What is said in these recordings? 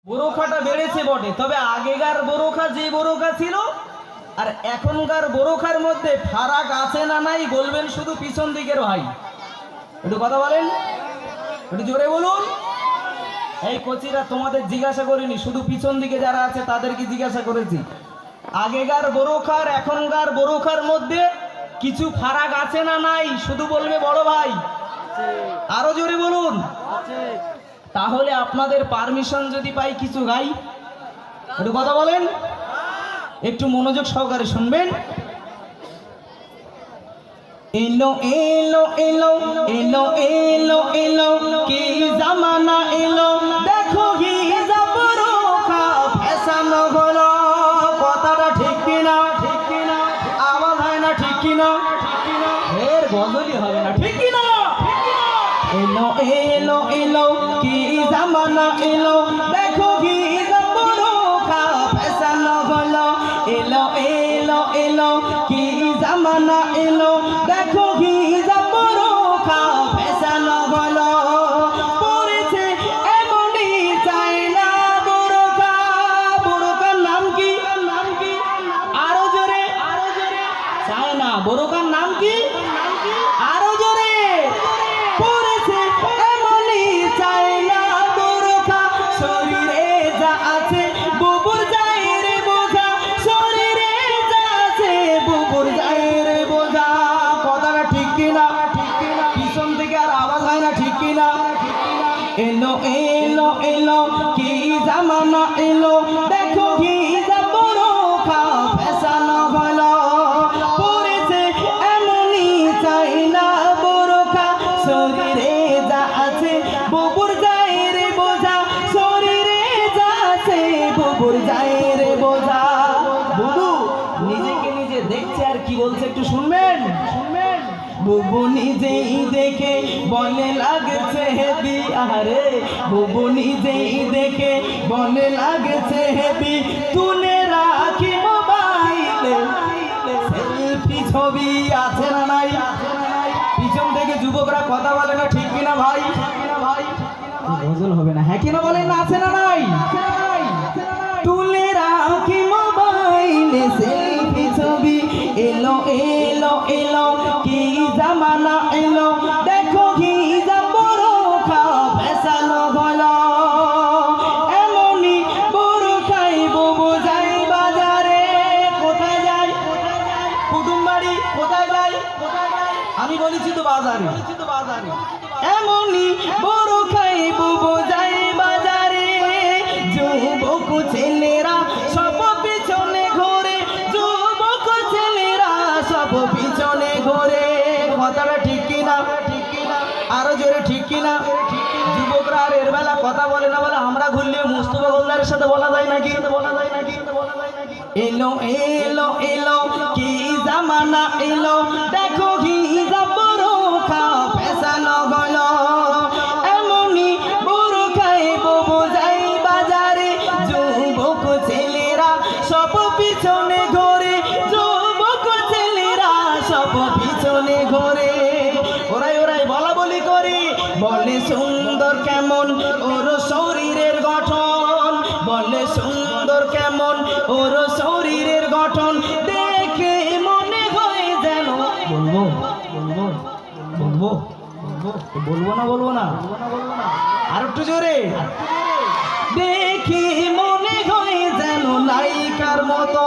বোরখাটা বেড়েছে বটে, তবে আগেকার বোরখা যে বোরখা ছিল আর এখনকার বোরখার মধ্যে ফারাক আছে না নাই বলবেন শুধু পিছন দিকের ভাই। একটু কথা বলেন, একটু জোরে বলুন। এই কোচিরা তোমাদের জিজ্ঞাসা করিনি, শুধু পিছন দিকে যারা আছে তাদেরকে জিজ্ঞাসা করেছি। আগেকার বোরখার এখনকার বোরখার মধ্যে কিছু ফারাক আছে না নাই শুধু বলবে বড় ভাই। আরো জোরে বলুন। তাহলে আপনাদের পারমিশন যদি পাই কিছু গাই, একটু কথা বলেন, একটু মনোযোগ সহকারে শুনবেন। এলো এলো এলো এলো এলো এলো কি জামানা এলো, দেখো হিজাব বোরখা ফ্যাশন হলো। কথাটা ঠিক কিনা? ঠিক কিনা? আওয়াজ হয় না ঠিক কিনা? এর গজলই হবে না ঠিক কিনা? এলো এলো এলো কি জামানা এলো, দেখো হিজাব বোরখা ফ্যাশন হলো। এলো এলো এলো কি জামানা এলো, দেখো হিজাব বোরখা ফ্যাশন হলো। পড়েছে এমনই চায়না বোরখা, বোরখার নাম কি? নাম কি? আরো জোরে, আরো জোরে। চায়না বোরখার নাম কি? আরো জোরে। পড়েছে এমনই চায়না বোরখা, শরীরে যা আছে বুবুর যায় রে বোঝা, শরীরে যা আছে বুবুর যায় রে বোঝা। কথাটা ঠিক কিনা? পিছন থেকে আর আওয়াজ হয় না ঠিক কিনা? এলো এলো এলো কি জামানা এলো, দেখো হিজাব বোরখা ফ্যাশন হলো। পড়েছে এমনই চায়না বোরখা, শরীরে যা আছে বুবুর যায় রে বোঝা, শরীরে যা আছে বুবুর যায় রে বোঝা। বুবু নিজেকে নিজে দেখছে আর কি বলছে একটু শুনবেন, শুনবেন। বুবু নিজেই দেখে বলে লাগছে হেবি, আরে বুবু নিজেই দেখে বলে লাগছে হেবি, তুলে রাখি মোবাইলে সেলফি ছবি আছে না নাই? পিছন থেকে যুবকরা কথা বলে না ঠিক কিনা ভাই? গজল হবে না, হ্যাঁ কিনা বলেন না? আছে না নাই? তুলে রাখি মোবাইলে সেলফি ছবি, এলো এলো এলো কি জামানা এলো, দেখো হিজাব বোরখা ফ্যাশন হলো। এমনই বোরখাই বুবু যায় বাজারে। কোথায় যায়? কুটুমবাড়ি। কোথায় যায়? আমি বলেছি তো বাজারে। এমনই বোরখাই বুবু যায় বাজারে, যুবক ছেলেরা সব পিছনে ঘোরে, যুবক ছেলেরা সব পিছনে ঘোরে। কথাটা ঠিক কিনা? আরো জোরে ঠিক কিনা? যুবকরা আর এর বেলা কথা বলে না, বলে আমরা ঘুরলে মুস্তফা গোলদারের সাথে বলা যায় নাকি? এলো এলো এলো কি জামানা এলো, দেখো হিজাব বোরখা ফ্যাশন হলো। এমনই বোরখাই বুবু যায় বাজারে, যুবক ছেলেরা সব পিছনে ঘোরে, যুবক ছেলেরা সব পিছনে ঘোরে। ওরাই ওরাই বলা বলি করে, বলে সুন্দর কেমন ওর শরীরের গঠন, বলে সুন্দর কেমন ওর শরীরের গঠন, দেখে মনে হয় যেন বলবো বলবো বলবো বলবো না বলবো না আর একটু জোরে, দেখে মনে হয় যেন নায়িকার মতো।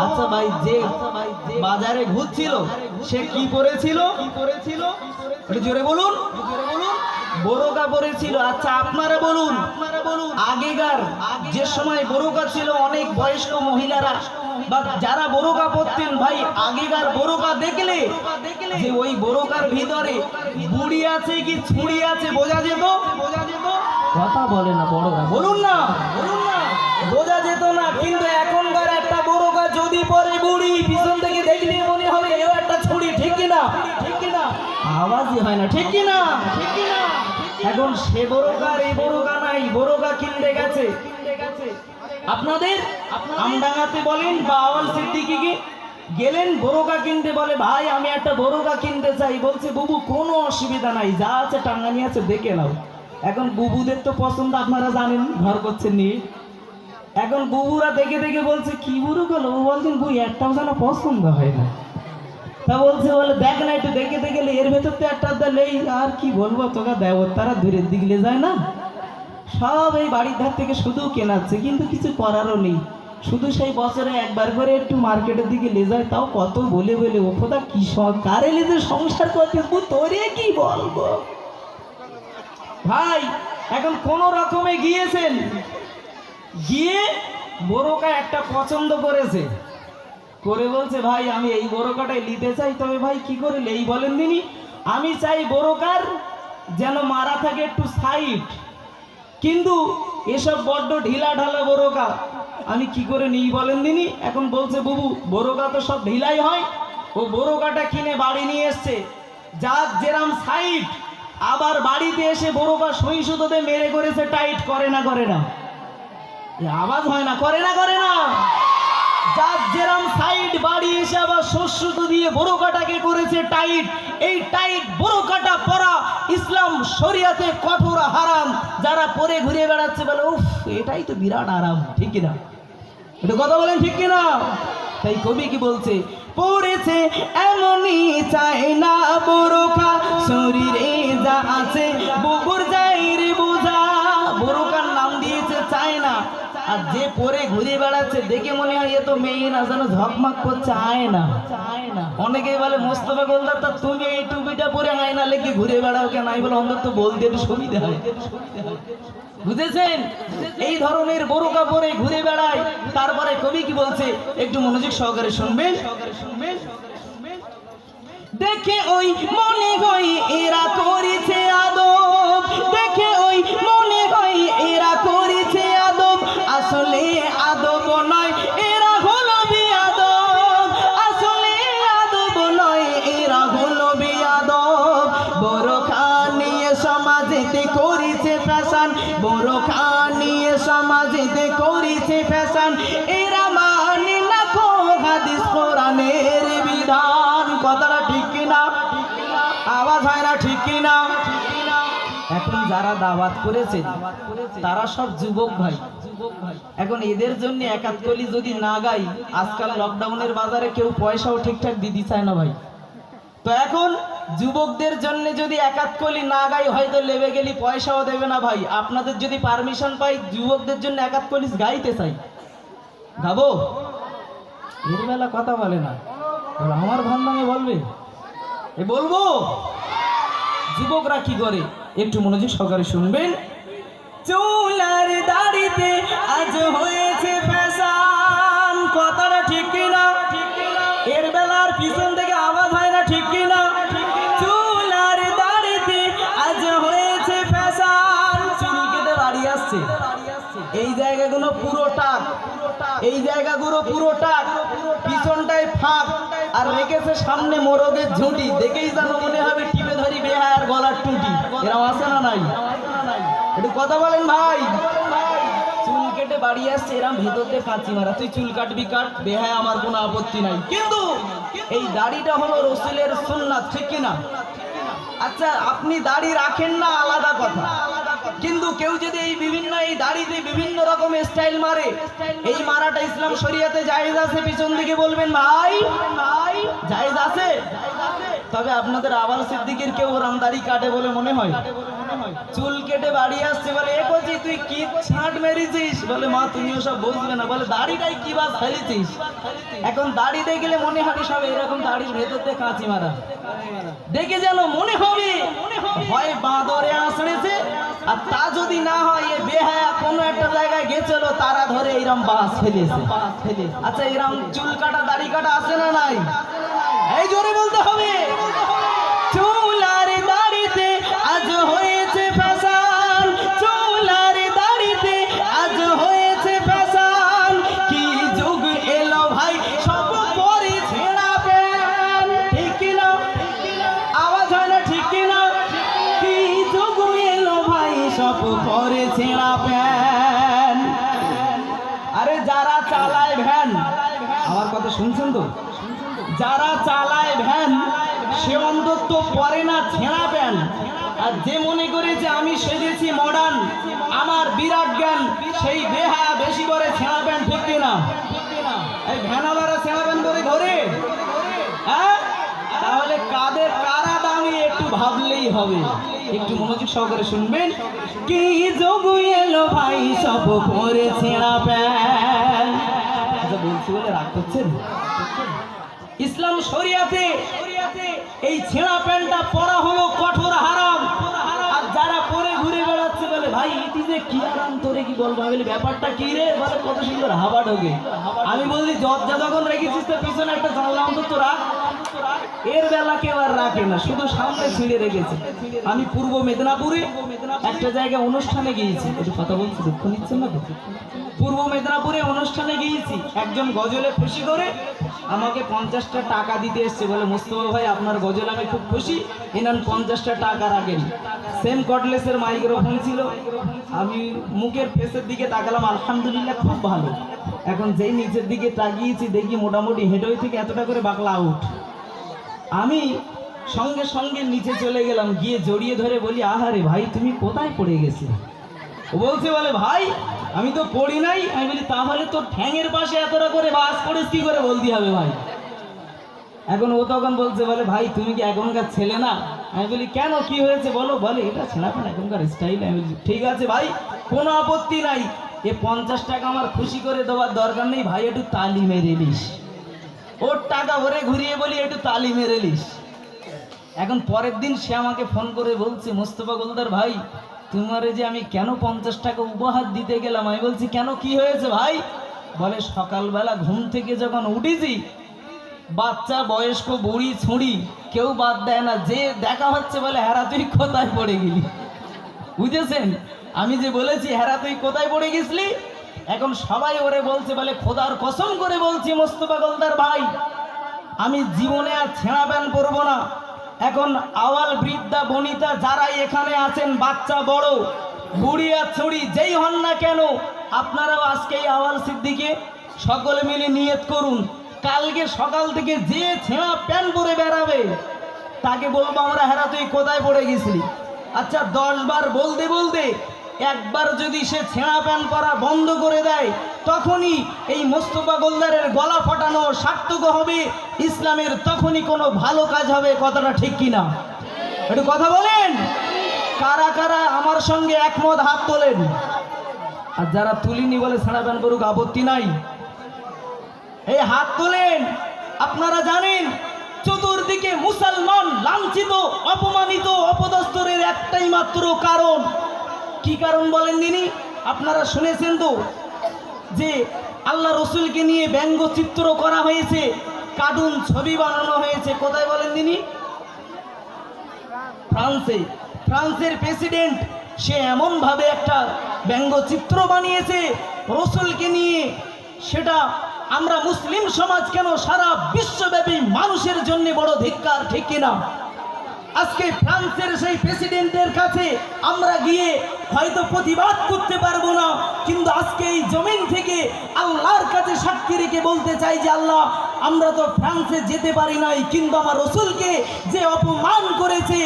আচ্ছা ভাই, যে বাজারে ঘুরছিল সে কি পরেছিল? একটু জোরে বলুন। বোরকা পরেছিল। আচ্ছা আপনারা বলুন, আগেকার যে সময় বোরকা ছিল অনেক বয়স্ক মহিলারা বা যারা বোরকা পরতেন, ভাই আগেকার বোরকা দেখলে যে ওই বোরকার ভিতরে বুড়ি আছে কি ছুড়ি আছে বোঝা যেত? কথা বলে না বড়রা, বলুন না, বোঝা যেত না। কিন্তু এখনকার একটা বোরকা যদি পরে বুড়ি, পিছন থেকে দেখলে মনে হবে এও একটা ছুরি। ঠিক কিনা? আওয়াজই হয় না ঠিক কিনা? এখন সে বোরকার এই বোরকা নাই, বোরকা কিনতে গেছে আপনাদের আমডাঙ্গাতে বলেন বা আওয়াল সিদ্দিকিকে গেলেন বোরকা কিনতে, বলে ভাই আমি একটা বোরকা কিনতে চাই। বলছে বুবু কোনো অসুবিধা নাই, যা আছে টাঙ্গানি আছে দেখে নাও। এখন বুবুদের তো পছন্দ আপনারা জানেন, ঘর করছেন নিয়ে। এখন বুবুরা দেখে দেখে বলছে কি বুড়ো গেল, ও বলছেন বই একটাও যেন পছন্দ হয় না। তা বলছে বলে দেখ না একটু দেখে দেখে এর ভেতর তো একটা দেই, আর কি বলবো তোকে দেব, তারা দূরের দিকে যায় না সব এই বাড়ির ধার থেকে শুধু কেনাচ্ছে, কিন্তু কিছু করারও নেই, শুধু সেই বছরে একবার করে একটু মার্কেটের দিকে লে যায়, তাও কত বলে বলে ও খোদা কি কারে লেজে সংসার করতে তোরে কি বলবো ভাই। এখন কোন রকমে গিয়েছেন, গিয়ে বোরকা একটা পছন্দ করেছে, করে বলছে ভাই আমি এই বোরকাটাই নিতে চাই, তবে ভাই কি করে এই বলেন দিনি, আমি চাই বোরকার যেন মারা থাকে একটু সাইড, কিন্তু এসব বড্ড ঢিলা ঢালা বোরকা আমি কি করে নিই বলেন দিনি। এখন বলছে বুবু বোরকা তো সব ঢিলাই হয়, ও বোরকাটা কিনে বাড়ি নিয়ে এসছে, যার যেরাম সাইড, আবার বাড়িতে এসে বোরকা সই সুতোতে মেরে করেছে টাইট, করে না করে না, আওয়াজ হয় না, করে না করে না, যার যেরাম সাইড বাড়ি এসে আবার সুতো দিয়ে বোরকাটাকে করেছে টাইট। এই টাইট বোরকাটা পরা ইসলাম শরিয়াতে কঠোর হারাম, যারা পরে ঘুরে বেড়াচ্ছে বলে উফ এটাই তো বিরাট আরাম, ঠিক কিনা, এটা কথা বলেন ঠিক কিনা। তাই কবি কি বলছে, পড়েছে এমনই চাই না বোরকা, শরীরে যা আছে বুবুর যাই রে বোঝা, বোরকার নাম দিয়েছে চায় না, আর যে পরে ঘুরে বেড়াচ্ছে দেখে মনে হয় এ তো মেয়ে না, যেন ঝকমাক করছে আয়না। অনেকেই বলে মোস্তফা গোলদার তা তুমি এই টুপিটা পরে আয়না লেগে ঘুরে বেড়াও কেন, আমি বলে অন্তত বলতে একটু সুবিধা হয়, বুঝেছেন, এই ধরনের বোরকা পরে ঘুরে বেড়ায়। তারপরে কবি কি বলছে একটু মনোযোগ সহকারে শুনবেন। দেখে ওই মনে হয় এরা করেছে আদব, দেখে ওই মনে হয় এরা করেছে আদব, আসলে আদব নয় এরা হলো বেয়াদব, আসলে আদব নয় এরা হলো বেয়াদব। বোরকা নিয়ে সমাজেতে করেছে ফ্যাশন, বোরকা নিয়ে সমাজেতে করেছে ফ্যাশন, এরা মানে না কো হাদিস কোরআনের বিধান। কথাটা ঠিক কিনা, আওয়াজ হয় না ঠিক কিনা। এখন যারা দাওয়াত করেছে তারা সব যুবক ভাই, এখন এদের জন্য একাতকলি যদি না গাই, আজকাল লকডাউনের বাজারে কেউ পয়সাও ঠিকঠাক দিতে চায় না ভাই, তো এখন যুবকদের জন্য যদি একাতকলি না গাই হয়তো লেবে গেলি পয়সাও দেবে না ভাই। আপনাদের যদি পারমিশন পাই যুবকদের জন্য একাতকলি গাইতে চাই, গাবো, এর বেলা কথা বলে না, আমার ভান নামে বলবে, এ বলবো। যুবকরা কি করে একটু মনোযোগ সহকারে শুনবেন। চুলার দাড়িতে আজ হয়েছে ফ্যাশন, কথাটা ঠিক কিনা, এর বেলার পিছন থেকে আওয়াজ হয় না ঠিক কিনা। চুলার দাড়িতে আজ হয়েছে ফ্যাশন, চুল কেটে বাড়ি আসছে, এই জায়গাগুলো পুরো টাক, এই জায়গাগুলো পুরো টাক, পিছনটায় ফাঁক, আর রেখেছে সামনে মোরগের ঝুঁটি, দেখেই যেন মনে হবে টিপে ধরি বেহায়ার গলার টুটি, এরাও আছে না নাই, একটু কথা বলেন ভাই। চুল কেটে বাড়ি আসছে, এরম ভেতর দিয়ে কাঁচি মারা, তুই চুল কাটবি কাট, বেহায়া আমার কোনো আপত্তি নাই, কিন্তু এই দাড়িটা হলো রসুলের সুন্নাত, ঠিক কিনা। আচ্ছা আপনি দাড়ি রাখেন না আলাদা কথা, কিন্তু কেউ যদি এই বিভিন্ন এই দাড়িতে বিভিন্ন রকমের স্টাইল মারে, এই মারাটা ইসলাম শরিয়াতে জায়েজ আছে, পিছন দিকে বলবেন ভাই জায়েজ আছে। তবে আপনাদের আওয়াল সিদ্দিকের কেউ ওরম দাড়ি কাটে বলে মনে হয়, চুল কেটে বাড়ি আসছে, বলে এ করছি তুই কি ছাঁট মেরেছিস, বলে মা তুমিও সব বুঝবে না, বলে দাড়িটাই কি বাস ফেলেছিস। এখন দাড়ি দিয়ে গেলে মনে হবে সব এরকম দাড়ির ভেতর দিয়ে কাঁচি মারা, দেখে যেন মনে হবে হয় বাঁদরে আঁচড়েছে, আর তা যদি না হয় এ বেহায়া কোনো একটা জায়গায় গেছিল, তারা ধরে এইরকম বাস ফেলেছে। আচ্ছা এরকম চুল কাটা দাড়ি কাটা আছে না নাই, এই জোরে বলতে হবে। চুলার দাড়িতে আজ হয়েছে ফ্যাশন, চুলার দাড়িতে আজ হয়েছে ফ্যাশন, কি যুগ এলো ভাই সব পরে ছেঁড়া প্যান্ট, ঠিক কিনা, আওয়াজ হয় না ঠিক কিনা। কি যুগ এলো ভাই সব পরে ছেঁড়া প্যান্ট। আরে যারা চালায় ভ্যান, আমার কথা শুনছেন তো, যারা চালায় ভ্যান সে অন্তত পরে না ছেঁড়া প্যান্ট, আর যে মনে করে যে আমি সেজেছি মডার্ন, আমার বিরাট জ্ঞান, সেই বেহায়া বেশি করে ছেঁড়া প্যান্ট ঠিক কিনা? এই ভ্যানালারা ছেঁড়া প্যান্ট করে ঘরে, হ্যাঁ? তাহলে কাদের কারা দামি একটু ভাবলেই হবে। একটু মনোযোগ সহকারে শুনবেন। কি যোগ এলো ভাই সব পরে ছেঁড়া প্যান্ট। আচ্ছা বলছি বলে রাগ করছেন? ইসলাম শরিয়াতে এই ছেঁড়া প্যান্টটা পরা হলো কঠোর হারাম। আর যারা পরে ঘুরে বেড়াচ্ছে বলে ভাই ইতি যে কি আরাম, তোরে কি বলবো? আমি বলি ব্যাপারটা কি রে? বলে কত সুন্দর হাওয়া ঢোকে। আমি বলছি যা যখন রেখেছিস তো পিছনে একটা জানলা অন্তত রাখ। এর বেলা কেউ আর রাখে না, শুধু সামনে ছিঁড়ে রেখেছে। আমি পূর্ব মেদিনীপুরে একটা জায়গায় অনুষ্ঠানে গিয়েছি, একটু কথা বলছি, দুঃখ নিচ্ছেন না তো? পূর্ব মেদিনীপুরে অনুষ্ঠানে গিয়েছি, একজন গজলে খুশি করে আমাকে 50টা টাকা দিতে এসছে। বলে মোস্তফা ভাই আপনার গজল আমি খুব খুশি, এনান 50টা টাকা রাখেন। সেম কর্ডলেসের মাইক্রোফোন ছিল। আমি মুখের ফেসের দিকে তাকালাম, আলহামদুলিল্লাহ খুব ভালো। এখন যেই নিচের দিকে তাকিয়েছি দেখি মোটামুটি হেডওয়ে থেকে এতটা করে বাকলা আউট। আমি সঙ্গে সঙ্গে নিচে চলে গেলাম, গিয়ে জড়িয়ে ধরে বলি আহারে ভাই তুমি কোথায় পড়ে গেছে? ও বলছে বলে ভাই আমি তো পড়ি নাই। আমি বলি তাহলে তোর ঠ্যাঙের পাশে এতটা করে বাস করিস কি করে বলতে হবে ভাই? এখন ও তখন বলছে বলে ভাই তুমি কি এখনকার ছেলে না? আমি বলি কেন, কি হয়েছে বলো? বলে এটা ছেলে না এখনকার স্টাইল। আমি বলি ঠিক আছে ভাই, কোনো আপত্তি নাই, এ 50 টাকা আমার খুশি করে দেওয়ার দরকার নেই, ভাই একটু তালি মেরে নিস। ওর টাকা ভরে ঘুরিয়ে বলি একটু তালি মেরে নিস। এখন পরের দিন সে আমাকে ফোন করে বলছে মোস্তফা গোলদার ভাই তোমারে যে আমি কেন 50 টাকা উপহার দিতে গেলাম। আমি বলছি কেন, কি হয়েছে ভাই? বলে সকালবেলা ঘুম থেকে যখন উঠেছি, বাচ্চা বয়স্ক বুড়ি ছুঁড়ি কেউ বাদ দেয় না, যে দেখা হচ্ছে বলে হেরা তুই কোথায় পড়ে গেলি। বুঝেছেন? আমি যে বলেছি হেরা তুই কোথায় পড়ে গেছিলি, এখন সবাই ওরে বলছে বলে খোদার কসম করে বলছি মোস্তফা গোলদার ভাই আমি জীবনে আর ছেঁড়া প্যান্ট পরবো না। এখন আওয়াল বৃদ্ধা বনিতা যারাই এখানে আছেন, বাচ্চা বড় বুড়ি আর ছুড়ি যেই হন না কেন, আপনারাও আজকে এই আওয়াল সিদ্দিকে সকলে মিলে নিয়ত করুন, কালকে সকাল থেকে যে ছেঁড়া প্যান্ট পরে বেড়াবে তাকে বলবো আমরা হেরা তুই কোথায় পড়ে গেছিলি। আচ্ছা 10 বার বলতে বলতে একবার যদি সে ছেঁড়া প্যান্ট পরা বন্ধ করে দেয়, তখনই এই মোস্তফা গোলদারের গলা ফাটানো সার্থক হবে, ইসলামের তখনই কোনো ভালো কাজ হবে। কথাটা ঠিক কিনা? একটু কথা বলেন। কারা কারা আমার সঙ্গে একমত হাত তোলেন। আর যারা তুলিনি বলে ছেঁড়া প্যান্ট পরুক আপত্তি নাই, এই হাত তোলেন। আপনারা জানেন চতুর্দিকে মুসলমান লাঞ্ছিত, অপমানিত, অপদস্থরের একটাই মাত্র কারণ। কি কারণ বলেন দিনি? আপনারা শুনেছেন তো যে আল্লাহ রসুলকে নিয়ে ব্যঙ্গচিত্র করা হয়েছে, কার্টুন ছবি বানানো হয়েছে। কোথায় বলেন দিনি? ফ্রান্সে। ফ্রান্সের প্রেসিডেন্ট সে এমনভাবে একটা ব্যঙ্গচিত্র বানিয়েছে রসুলকে নিয়ে, সেটা আমরা মুসলিম সমাজ কেন সারা বিশ্বব্যাপী মানুষের জন্য বড় ধিক্কার, ঠিক কিনা? আজকে ফ্রান্সের সেই প্রেসিডেন্টের কাছে আমরা গিয়ে হয়তো প্রতিবাদ করতে পারবো না, কিন্তু আজকে এই জমিন থেকে আল্লাহর কাছে সাক্ষী রেখে বলতে চাই যে আল্লাহ আমরা তো ফ্রান্সে যেতে পারি নাই, কিন্তু আমার রসুলকে যে অপমান করেছে,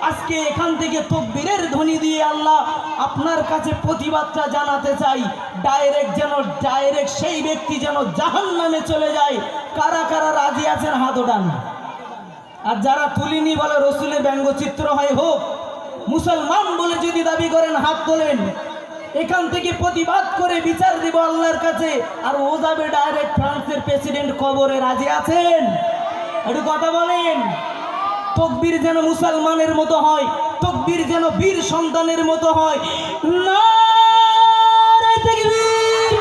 আজকে এখান থেকে তাকবীরের ধ্বনি দিয়ে আল্লাহ আপনার কাছে প্রতিবাদটা জানাতে চাই। ডাইরেক্ট সেই ব্যক্তি যেন জাহান্নামে চলে যায়। কারা কারা রাজি আছেন হাত ওঠান। আর যারা তুলিনি বলে রসুলের ব্যঙ্গচিত্র হয় হোক, মুসলমান বলে যদি দাবি করেন হাত তোলেন। এখান থেকে প্রতিবাদ করে বিচার দিব আল্লাহর কাছে, আর ও যাবে ডাইরেক্ট ফ্রান্সের প্রেসিডেন্ট কবরে। রাজি আছেন? একটু কথা বলেন। তাকবীর যেন মুসলমানের মতো হয়, তাকবীর যেন বীর সন্তানের মতো হয়। নারে তাকবীর,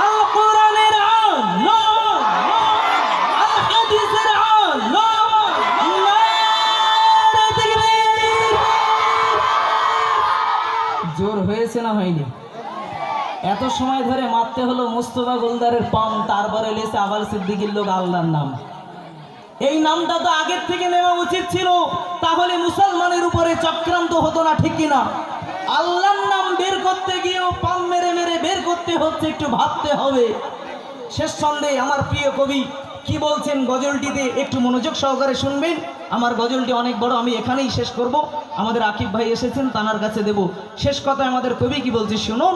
আল কোরআনের আলো, আল হাদিসের আলো, নারে তাকবীর। জোর হয়েছে না হয়নি? এত সময় ধরে মারতে হলো মোস্তফা গোলদারের পাম, তারপরে লেসে আওয়াল সিদ্দিকীর লোক আল্লাহর নাম। এই নামটা তো আগের থেকে নেওয়া উচিত ছিল, তাহলে মুসলমানের উপরে চক্রান্ত হতো না, ঠিক কিনা? আল্লাহর নাম বের করতে গিয়েও পাম মেরে মেরে বের করতে হচ্ছে, একটু ভাবতে হবে। শেষ সন্দেহে আমার প্রিয় কবি কি বলছেন গজলটিতে একটু মনোযোগ সহকারে শুনবেন। আমার গজলটি অনেক বড়, আমি এখানেই শেষ করব। আমাদের আকিব ভাই এসেছেন, তানার কাছে দেব। শেষ কথা আমাদের কবি কি বলছে শুনুন।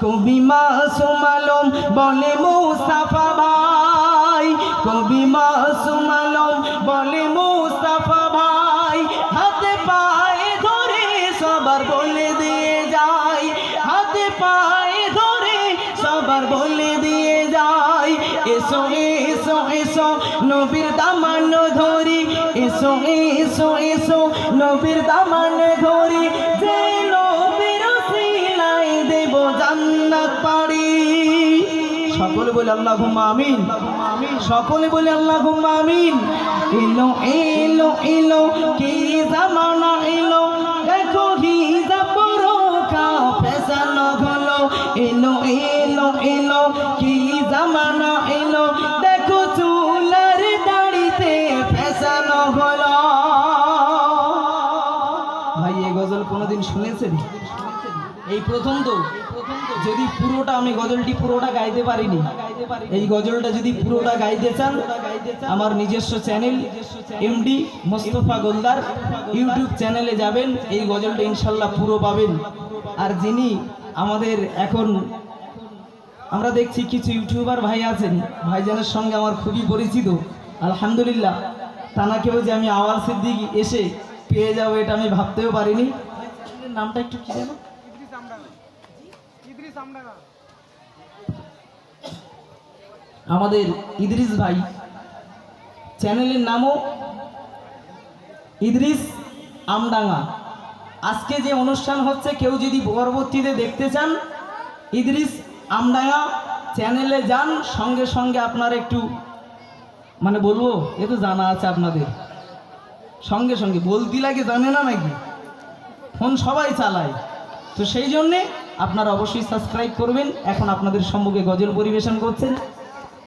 কবি মাসুম আলম বলে মুস্তাফা ভাই, কবি মাসুম আলম বলে মুস্তাফা ভাই, হাতে পায়ে ধরে সবার বলে দিয়ে যায়, হাতে পায়ে ধরে সবার বলে দিয়ে যায়, এসো এসো এসো নবীর দামান ধরি, এসো এসো এসো নবীর দামান ধরি, যে নবীর সিলাই দেব জান্নাত পাড়ি। সকলে বলে আল্লাহুম্মা আমিন, সকলে বলে আল্লাহুম্মা আমিন। এলো এলো এলো কি জামানা এলো, দেখো হিজাব বোরকা ফ্যাশন হলো, এলো এলো এলো কি জামানা এলো, দেখো চুলার দাড়িতে ফ্যাশন হলো। ভাই এই গজল কোনোদিন শুনেছেন? এই প্রথম তো। যদি পুরোটা, আমি গজলটি পুরোটা গাইতে পারিনি, এই গজলটা যদি পুরোটা গাইতে চান আমার নিজস্ব channel MD Mostafa Goldar YouTube চ্যানেলে যাবেন, এই গজলটা ইনশাল্লাহ পুরো পাবেন। আর যিনি আমাদের এখন আমরা দেখছি কিছু ইউটিউবার ভাই আছেন, ভাইজানের সঙ্গে আমার খুবই পরিচিত আলহামদুলিল্লাহ, তানাকেও যে আমি আওয়াল সিদ্দিক এসে পেয়ে যাবো এটা আমি ভাবতেও পারিনি। নামটা একটু কি জানো? আমাদের ইদ্রিস ভাই, চ্যানেলের নামও ইদ্রিস আমডাঙ্গা। আজকে যে অনুষ্ঠান হচ্ছে কেউ যদি পরবর্তীতে দেখতে চান ইদ্রিস আমডাঙ্গা চ্যানেলে যান, সঙ্গে সঙ্গে আপনার একটু মানে বলবো এ তো জানা আছে আপনাদের, সঙ্গে সঙ্গে বলতে লাগে জানে না নাকি, ফোন সবাই চালায়, তো সেই জন্যে আপনারা অবশ্যই সাবস্ক্রাইব করবেন। এখন আপনাদের সম্মুখে গজল পরিবেশন করছেন